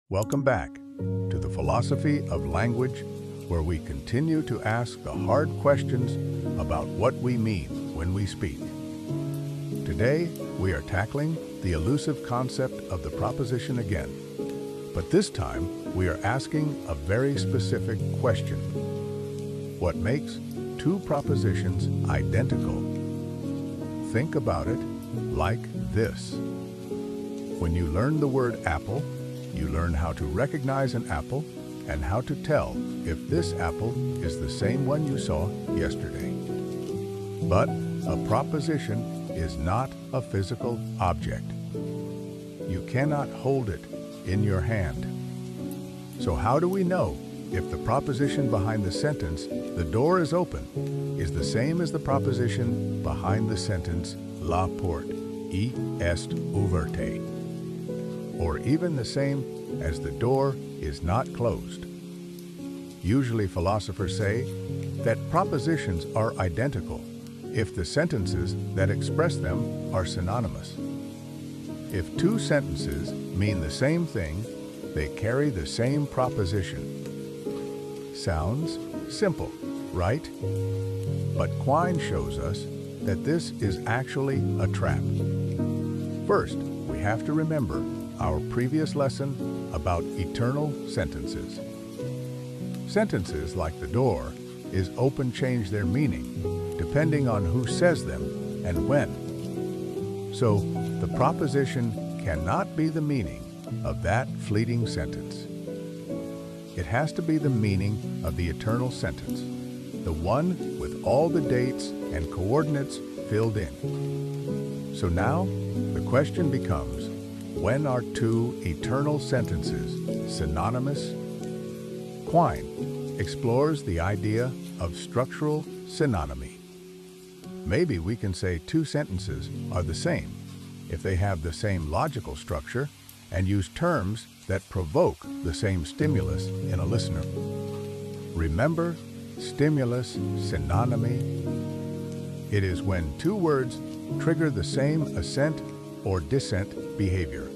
Welcome back to the Philosophy of Language, where we continue to ask the hard questions about what we mean when we speak. Today, we are tackling the elusive concept of the proposition again, but this time we are asking a very specific question. What makes two propositions identical? Think about it like this. When you learn the word apple, you learn how to recognize an apple and how to tell if this apple is the same one you saw yesterday. But a proposition is not a physical object. You cannot hold it in your hand. So how do we know if the proposition behind the sentence, "The door is open," is the same as the proposition behind the sentence, "La porte est ouverte," or even the same as "the door is not closed"? Usually philosophers say that propositions are identical if the sentences that express them are synonymous. If two sentences mean the same thing, they carry the same proposition. Sounds simple, right? But Quine shows us that this is actually a trap. First, we have to remember our previous lesson about eternal sentences. Sentences like "the door is open" change their meaning depending on who says them and when. So, the proposition cannot be the meaning of that fleeting sentence. It has to be the meaning of the eternal sentence, the one with all the dates and coordinates filled in. So now, the question becomes, when are two eternal sentences synonymous? Quine explores the idea of structural synonymy. Maybe we can say two sentences are the same if they have the same logical structure and use terms that provoke the same stimulus in a listener. Remember, stimulus synonymy? It is when two words trigger the same assent or dissent behavior.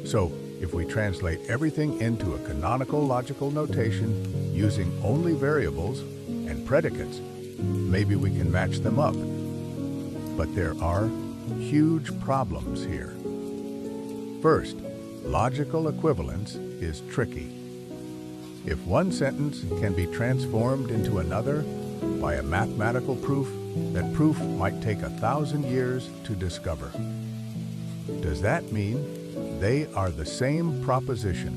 So, if we translate everything into a canonical logical notation using only variables and predicates, maybe we can match them up. But there are huge problems here. First, logical equivalence is tricky. If one sentence can be transformed into another by a mathematical proof, that proof might take 1,000 years to discover. Does that mean they are the same proposition?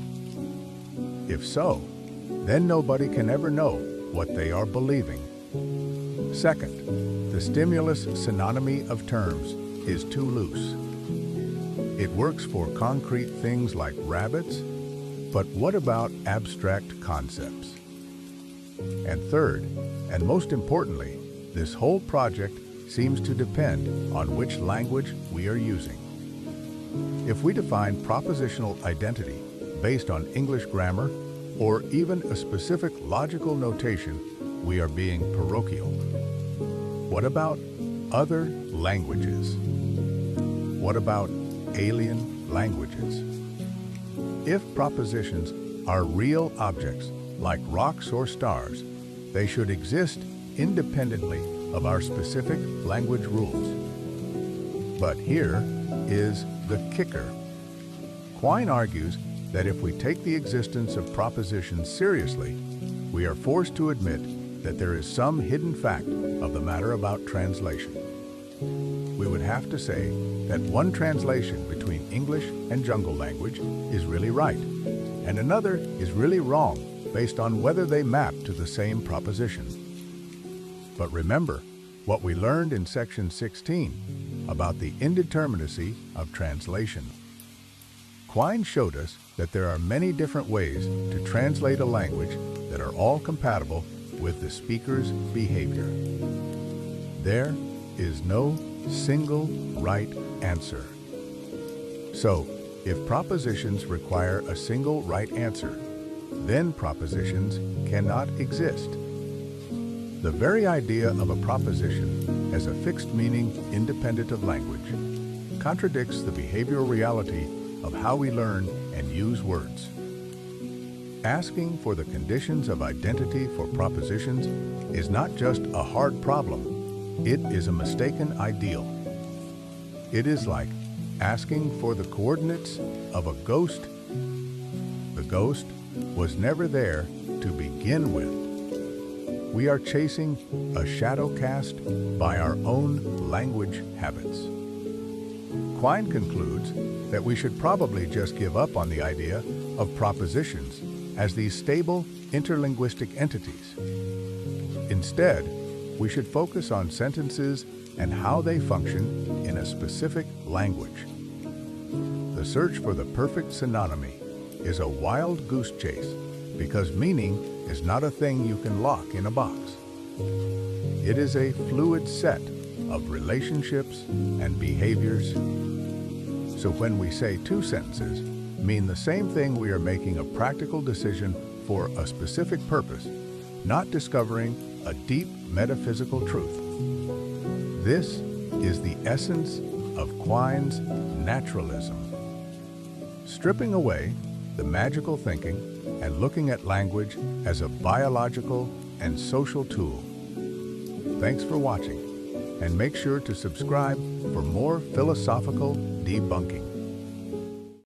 If so, then nobody can ever know what they are believing. Second, the stimulus synonymy of terms is too loose. It works for concrete things like rabbits, but what about abstract concepts? And third, and most importantly, this whole project seems to depend on which language we are using. If we define propositional identity based on English grammar or even a specific logical notation, we are being parochial. What about other languages? What about alien languages? If propositions are real objects like rocks or stars, they should exist independently of our specific language rules. But here is the kicker. Quine argues that if we take the existence of propositions seriously, we are forced to admit that there is some hidden fact of the matter about translation. We would have to say that one translation between English and jungle language is really right, and another is really wrong based on whether they map to the same proposition. But remember what we learned in section 16 about the indeterminacy of translation. Quine showed us that there are many different ways to translate a language that are all compatible with the speaker's behavior. There is no single right answer. So, if propositions require a single right answer, then propositions cannot exist. The very idea of a proposition as a fixed meaning independent of language contradicts the behavioral reality of how we learn and use words. Asking for the conditions of identity for propositions is not just a hard problem, it is a mistaken ideal. It is like asking for the coordinates of a ghost. The ghost was never there to begin with. We are chasing a shadow cast by our own language habits. Quine concludes that we should probably just give up on the idea of propositions as these stable interlinguistic entities. Instead, we should focus on sentences and how they function in a specific language. The search for the perfect synonymy is a wild goose chase because meaning is not a thing you can lock in a box. It is a fluid set of relationships and behaviors. So when we say two sentences mean the same thing, we are making a practical decision for a specific purpose, not discovering a deep metaphysical truth. This is the essence of Quine's naturalism. Stripping away the magical thinking and looking at language as a biological and social tool. Thanks for watching, and make sure to subscribe for more philosophical debunking.